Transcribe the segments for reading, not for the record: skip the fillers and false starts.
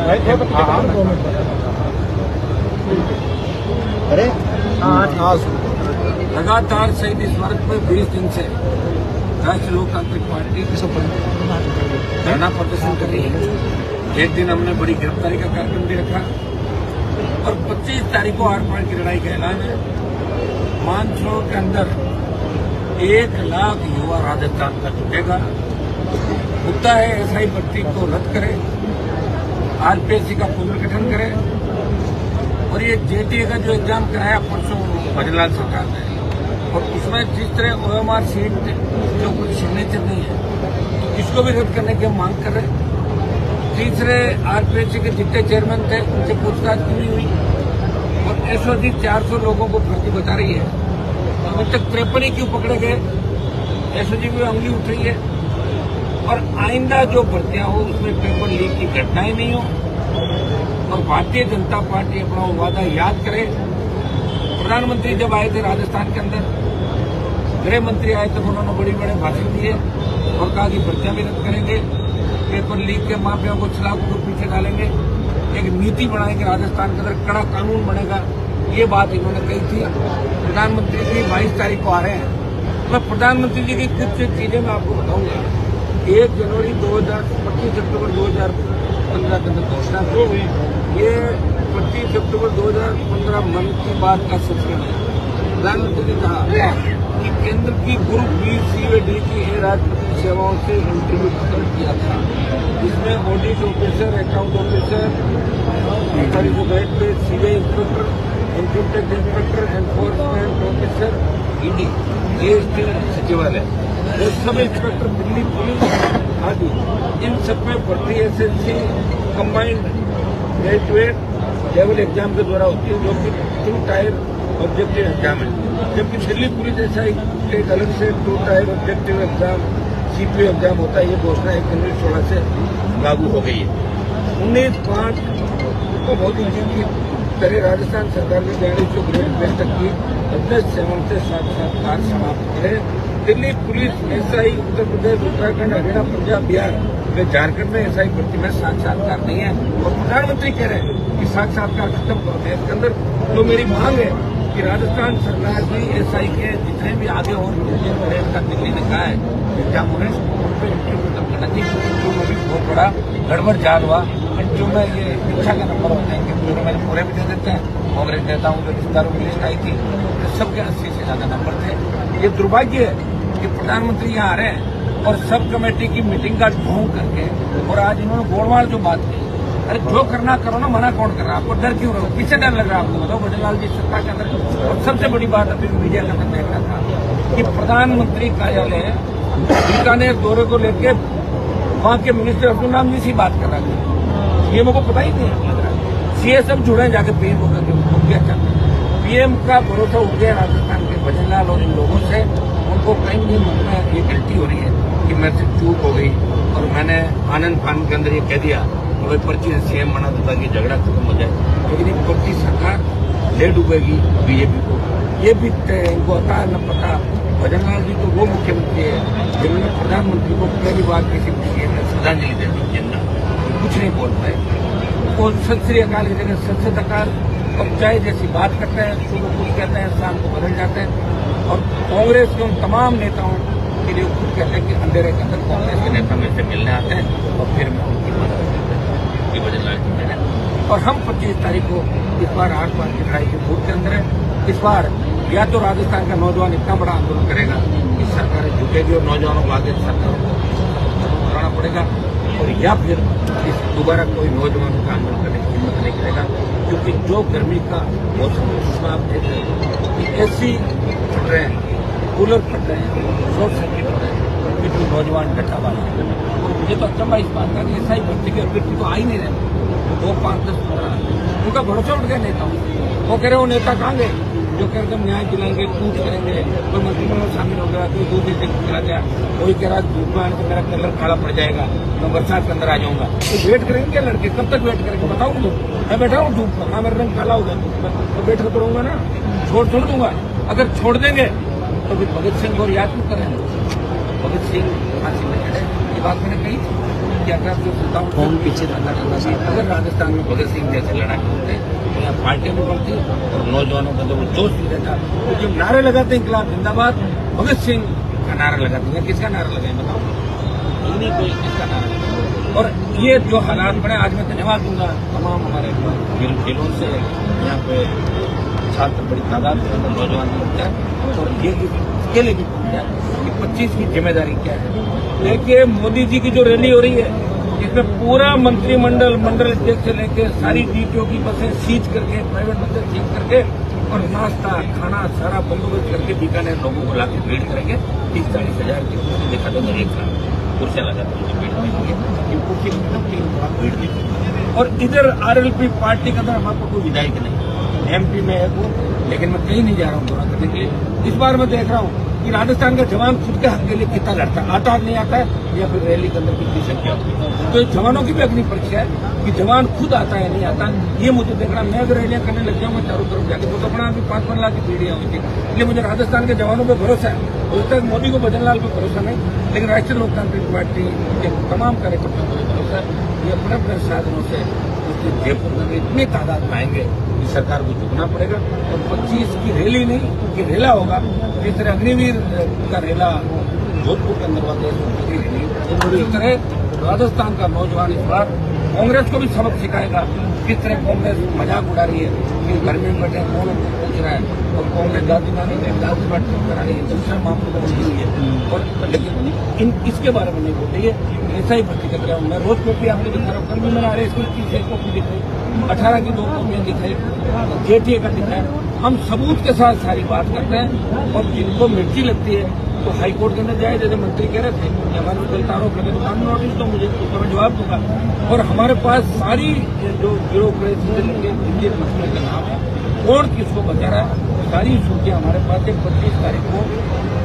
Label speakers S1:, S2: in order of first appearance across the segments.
S1: अरे
S2: लगातार शहीद स्मारक पर 20 दिन से राष्ट्रीय लोकतांत्रिक पार्टी धरना प्रदर्शन कर रही है। एक दिन हमने बड़ी गिरफ्तारी का कार्यक्रम भी रखा और 25 तारीख को आर पार की लड़ाई का ऐलान है। मानसरोवर के अंदर 1 लाख युवा राजस्थान का जुटेगा। मुद्दा है एसआई भर्ती को रद्द करे, आरपीएससी का पुनर्गठन करे और ये जेटीए का जो एग्जाम कराया परसों भजनलाल सरकार ने और उसमें जिस तरह ओएमआर सीट जो कुछ सिग्नेचर नहीं है तो इसको भी रद्द करने की हम मांग कर रहे हैं। तीसरे आरपीएससी के जितने चेयरमैन थे उनसे पूछताछ की हुई और एसओजी 400 लोगों को भर्ती बता रही है। अब तक 53 ही क्यों पकड़े गए? एसओजी में उंगली उठ रही है और आइंदा जो भर्तियां हो उसमें पेपर लीक की घटनाएं नहीं हो और भारतीय जनता पार्टी अपना वादा याद करे। प्रधानमंत्री जब आए थे राजस्थान के अंदर, गृह मंत्री आए तब उन्होंने बड़े बड़े भाषण दिए और कहा कि भर्तियां भी रद्द करेंगे, पेपर लीक के माफिया को सलाखों को पीछे डालेंगे, एक नीति बनाएंगे, राजस्थान के अंदर कड़ा कानून बनेगा। ये बात इन्होंने कही थी। प्रधानमंत्री जी 22 तारीख को आ रहे हैं। मैं प्रधानमंत्री जी की कुछ चीजें मैं आपको बताऊंगा। 1 जनवरी 25 अक्टूबर 2015 के अंदर घोषणा की हुई। ये 25 अक्टूबर 2015 मन की बात का संस्करण है। प्रधानमंत्री ने कहा कि केंद्र की ग्रुप बी सीओडी की राजनीतिक सेवाओं से इंटरव्यू खत्म किया था। इसमें audit officer, account officer, CBI inspector, income tax inspector, enforcement officer, ED, GST सचिवालय, वो सब इंस्पेक्टर, दिल्ली पुलिस आदि, इन सब में भर्ती SSC combined graduate level exam के द्वारा होती है, जो कि 2 टायर ऑब्जेक्टिव एग्जाम है। जबकि दिल्ली पुलिस ऐसा एक अलग से 2 tyre objective exam CPO exam होता है। ये घोषणा 1 जनवरी 16 से लागू हो गई है। 19/5 को मोदी जी की तरह राजस्थान सरकार ने 42 ग्रेड बेस्ट तक की 15/7 से साक्षात्कार समाप्त करे। दिल्ली पुलिस एसआई उत्तर प्रदेश, उत्तराखंड, हरियाणा, पंजाब, बिहार में, झारखंड में एसआई भर्ती में साक्षात्कार नहीं है और प्रधानमंत्री कह रहे हैं कि साक्षात्कार खत्म करो। इसके अंदर तो मेरी मांग है कि राजस्थान सरकार भी एसआई के जितने भी आगे और का दिल्ली ने कहा है एग्जाम होने खत्म करना चाहिए। जो भी बहुत बड़ा गड़बड़ जाल हुआ और जो मैं ये इच्छा के नंबर होते हैं कि जो मैंने पूरे भी दे देते हैं, कांग्रेस नेताओं जो रिश्तेदारों की लिस्ट आई थी तो सबके 80 से ज्यादा नंबर थे। ये दुर्भाग्य है कि प्रधानमंत्री यहाँ आ रहे हैं और सब कमेटी की मीटिंग का ढोंग करके और आज इन्होंने गोलमाल जो बात की। अरे जो करना करो ना, मना कौन कर रहा है? आपको डर क्यों रहो? पीछे डर लग रहा है आपको? बताओ। भजनलाल जी सत्ता के अंदर और सबसे बड़ी बात अभी मीडिया के अंदर देख रहा था कि प्रधानमंत्री कार्यालय बीकानेर दौरे को लेकर वहां के मिनिस्टर अब्दुल नाम जी से बात कर रहा था। ये मुझको पता ही नहीं लग रहा। सीए सब जुड़े जाके पीएम को करके क्या चाहते हैं? पीएम का भरोसा उठ गया राजस्थान के भजनलाल और इन लोगों से। उनको कहीं भी मन में ये गलती हो रही है कि मेरे से चूक हो गई और मैंने आनंद फान के अंदर ये कह दिया कि पर्ची से सीएम बना दो ताकि झगड़ा खत्म हो जाए। लेकिन ये पर्ची सरकार ले डूबेगी बीजेपी को, ये भी इनको आता है न पता। भजनलाल जी तो वो मुख्यमंत्री है जिन्होंने प्रधानमंत्री को पहली बार किसी सीएम ने श्रद्धांजलि दे दी। जिंदा कुछ नहीं बोल पाए। वो सत श्री अकाल की जगह सत सत अकाल और चाय जैसी बात करते हैं, सुबह कुछ कहते हैं, शाम को बदल जाते हैं। और कांग्रेस के उन तमाम नेताओं के लिए खुद कहते हैं कि अंधेरे के अंदर कांग्रेस के नेता में से मिलने आते हैं और फिर मैं उनकी मदद करते हैं कि भजनलाल जी मेरे। और हम 25 तारीख को इस बार आर पार की लड़ाई के बूथ के अंदर है। इस बार या तो राजस्थान का नौजवान इतना बड़ा आंदोलन करेगा कि सरकारें झुकेगी और नौजवानों को आगे सरकार को कराना पड़ेगा, और या फिर इस दोबारा कोई नौजवानों का आंदोलन करने की हिम्मत नहीं करेगा। क्योंकि जो गर्मी का मौसम है उसमें आप देख रहे हैं कि एसी फट रहे हैं, कूलर फट रहे हैं, शॉर्ट सर्किट हो रहे हैं, फिर जो नौजवान डटा वाला है। और मुझे तो अचंभा इस बात का कि एसआई भर्ती के अभ्यर्थी तो आ ही नहीं रहे। 2, 5, 10, 15 उनका भरोसा उठ गया नेताओं। वो कह रहे वो नेता कहाँ गए जो कह रहे न्याय दिलाएंगे, कूच करेंगे। कोई मंत्रिमंडल में शामिल हो गया, कोई 2 दिन तक चला गया, कोई कह रहा धूप में आने से मेरा कलर काला पड़ जाएगा, मैं बरसात के अंदर आ जाऊंगा। तो वेट करेंगे क्या लड़के? कब तक वेट करेंगे बताओ मुझे? मैं बैठा हूँ धूप में, हाँ मेरा रंग काला होगा तो वेट करता रहूंगा ना, छोड़ दूंगा। अगर छोड़ देंगे तो फिर भगत सिंह को याद क्यों करेंगे? भगत सिंह फांसी में चढ़े, ये बात मैंने कही थी। कि 1857 से अगर राजस्थान में भगत सिंह जैसे लड़ाई होते तो यहाँ पार्टी में बढ़ती और नौजवानों का जो जोश भी रहता। तो जब नारे लगाते हैं इंकलाब जिंदाबाद, भगत सिंह का नारा लगाते हैं, किसका नारा लगाए बताओ? नहीं कोई किसका नारा लगाए। और ये जो हालात बने, आज मैं धन्यवाद दूंगा तमाम हमारे जिलों से यहाँ पे छात्र बड़ी तादाद के अंदर नौजवान होता है और ये इसके लिए भी पूछा कि 25 की जिम्मेदारी क्या है। देखिए मोदी जी की जो रैली हो रही है इसमें पूरा मंत्रिमंडल, मंडल अध्यक्ष से लेकर सारी डीटीओ की बसें सीज करके, प्राइवेट बसें सीज करके और नाश्ता खाना सारा बंदोबस्त करके बीकानेर लोगों को लाके भीड़ करेंगे। 30-40 हजार की देखा तो एक कुर्सियां लगा कुर्सी भीड़ भी। और इधर आरएलपी पार्टी का अंदर हमारे कोई विधायक नहीं, एमपी में है वो, लेकिन मैं कहीं नहीं जा रहा हूँ पूरा करने के लिए। इस बार मैं देख रहा हूँ कि राजस्थान का जवान खुद के हक के लिए कितना लड़ता है, आता नहीं आता है या फिर रैली के अंदर कितनी संख्या होती है। तो जवानों की भी अग्नि परीक्षा है कि जवान खुद आता है नहीं आता। ये मुझे देखना, मैं अगर रैलियां करने लग जाऊंगा चारों तरफ जाके तो अपना अभी 5-5 लाख की पीढ़ियां हुई थी। इसलिए मुझे राजस्थान के जवानों पर भरोसा है। उस तक मोदी को भजनलाल पर भरोसा नहीं, लेकिन राष्ट्रीय लोकतांत्रिक पार्टी के तमाम कार्यकर्ताओं को भरोसा है। ये अपने अपने साधनों से जयपुर में इतनी तादाद में आएंगे कि सरकार को झुकना पड़ेगा। और 25 की रैली नहीं कि रेला होगा, जिस तरह अग्निवीर का रेला जोधपुर के अंदर हुआ, इस तरह राजस्थान का नौजवान इस बार कांग्रेस को भी सबक सिखाएगा किस तरह कांग्रेस मजाक उड़ा रही है कि घर में बैठे कौन उनको पूछ रहा है और कांग्रेस जाति जाति बात करा रही है, दूसरा मामलों को बोल रही है। और लेकिन इसके बारे में नहीं बोल रही है। ऐसा ही भर्ती कर रहा हूँ मैं, रोज कॉपी आपको दिखा रहा हूँ। कल भी मैंने आर एस की कॉपी दिखाई, 18 की 2 कॉपियां दिखाई, जेटीए का दिखाया। हम सबूत के साथ सारी बात करते हैं और जिनको मिर्ची लगती है तो हाईकोर्ट के अंदर जाए, जैसे मंत्री कह रहे थे हमारे गलत आरोप लगे तो कानून नोटिस दो मुझे, उसका मैं जवाब दूंगा। और हमारे पास सारी जो ब्यूरोक्रेसी से लेकर इंडियन मसले का नाम है, कौन किसको बचा रहा है, सारी सूचियां हमारे पास है। 25 तारीख को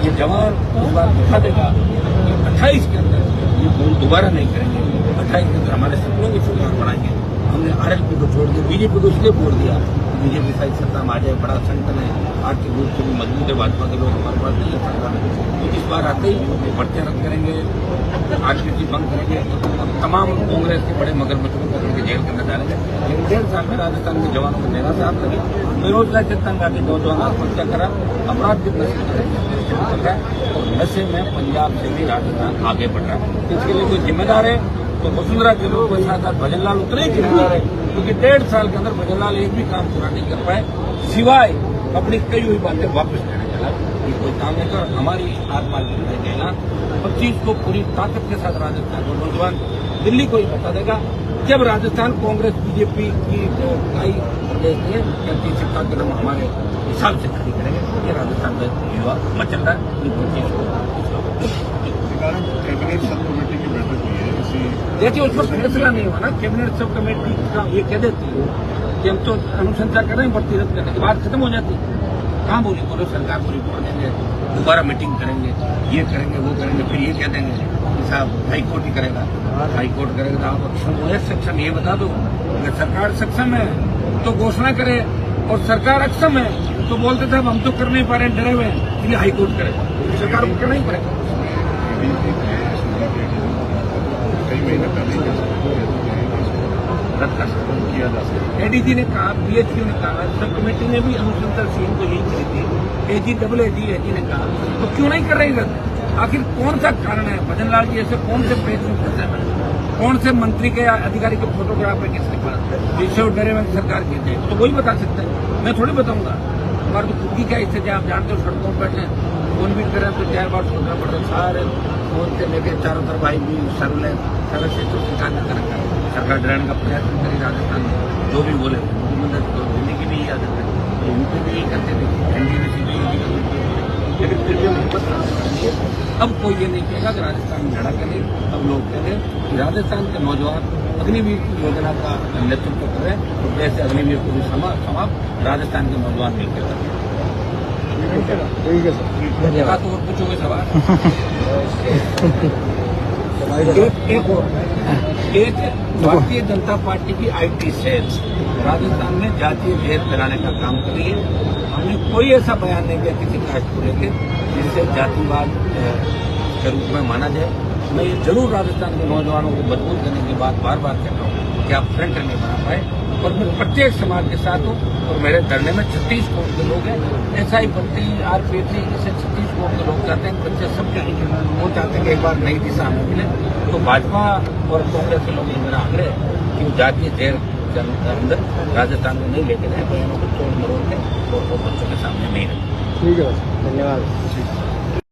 S2: ये जवान इस बार दिखा देगा कि 28 के अंदर ये भूल दोबारा नहीं करेंगे। 28 के अंदर हमारे सपनों की शुरुआत बढ़ाएंगे। हमने आरएलपी को छोड़ दिया, बीजेपी को इसलिए छोड़ दिया, बीजेपी शायद सत्ता में आ जाए, बड़ा संगठन है, आर्थिक रूप से भी मजबूत है, भाजपा के लोग हमारे पास नहीं है सत्ता में। तो इस बार आते ही पर्चे रद्द करेंगे, आरपीसी बंद करेंगे और तमाम कांग्रेस के बड़े मगरमच्छों को उनके जेल के अंदर डालेंगे। लेकिन 1.5 साल में राजस्थान में जवानों को मेरा साथ लगे, बेरोजगार के तंग आके नौजवान आत्महत्या करा, अपराध के चल रहा है और नशे में पंजाब से भी राजस्थान आगे बढ़ रहा है। इसके लिए कोई जिम्मेदार है तो वसुंधरा के लोगों के साथ भजनलाल उतने ही जिम्मेदार है, क्योंकि 1.5 साल के अंदर भजनलाल एक भी काम पूरा नहीं कर पाए, सिवाय अपनी कई हुई बातें वापस लेने चला। ये कोई काम नहीं कर, हमारी आत्मा देना 25 को पूरी ताकत के साथ राजस्थान को नौजवान दिल्ली को ही बता देगा। जब राजस्थान कांग्रेस बीजेपी की आई प्रदेश में 35 का कदम हमारे हिसाब से खड़ी करेंगे, ये राजस्थान का युवा मचल रहा है। 25 को
S1: कैबिनेट सब कमेटी की बैठक हुई है,
S2: देखिए उस पर फैसला नहीं हुआ ना। कैबिनेट सब कमेटी का ये कह देती है कि हम तो अनुशंसा कर रहे हैं, भर्ती रद्द करने की बात खत्म हो जाती है। कहाँ बोली बोलो सरकार को रिपोर्ट देंगे, दोबारा मीटिंग करेंगे, ये करेंगे वो करेंगे, फिर ये कह देंगे कि साहब हाईकोर्ट ही करेगा, हाईकोर्ट करेगा तो आप सक्षम ये बता दो। अगर सरकार सक्षम है तो घोषणा करे और सरकार अक्षम है तो बोलते साहब हम तो कर नहीं पा रहे, डरे हुए हैं, इसलिए हाईकोर्ट करेगा। सरकार को करना ही पड़ेगा।
S1: कई महीने पहले
S2: रद्द कर सकते
S1: किया जा सकता
S2: एडीजी ने कहा, बीएचयू ने कहा, सब कमेटी ने भी अनुशंसा सीएम को यही करी थी। एजी ने कहा तो क्यों नहीं कर रही रद्द? आखिर कौन सा कारण है? भजनलाल जी ऐसे कौन से प्रेस में फंसे हैं, कौन से मंत्री के अधिकारी के फोटोग्राफ है किसके पास, जिससे डरे हुए सरकार की थे तो वही बता सकते हैं, मैं थोड़ी बताऊंगा। हमारी तो खुद की क्या स्थिति आप जानते हो, सड़कों पर बैठे फोन भी करें तो 4 बार सोचना पड़ता है। सारे फोन से लेके चारों तरफ आई भी सर्विलेंस सारा क्षेत्र सरकार ने कर रखा है। सरकार डराने का प्रयास करी राजस्थान में, जो भी बोले दिल्ली की भी यही आदत है, यूपी भी यही करते थे, एनडीएमसी भी यही करते थे, लेकिन फिर भी हम अब कोई ये नहीं कहेगा कि राजस्थान में लड़ा करें। अब लोग कहते हैं कि राजस्थान के नौजवान अग्निवीर योजना का नेतृत्व करें और जैसे अग्निवीर को भी समाप्त राजस्थान के नौजवान मिलकर करें।
S1: ठीक है सर,
S2: धन्यवाद। तो और पूछोगे सवाल? एक भारतीय जनता पार्टी की आईटी सेल राजस्थान में जातीय भेद फैलाने का काम कर रही है। हमने कोई ऐसा बयान नहीं दिया किसी कास्ट को लेकर जिससे जातिवाद के रूप में माना जाए। मैं ये जरूर राजस्थान के नौजवानों को मजबूत करने की बात बार बार कह रहा हूँ कि आप फ्रंट नहीं बना पाए। और मैं प्रत्येक समाज के साथ हूँ और मेरे धरने में 36 करोड़ के लोग हैं। SI भर्ती RPSC से 36 करोड़ के लोग चाहते हैं, बच्चे सब वो चाहते हैं कि एक बार नई दिशा हमें मिले। तो भाजपा और कांग्रेस के लोग मेरा आग्रह है कि वो जातीय जेल के अंदर राजस्थान में नहीं लेके जाए, बहनों को तोड़ मरोड़ के और वो बच्चों के सामने नहीं रखें।
S3: ठीक है, धन्यवाद।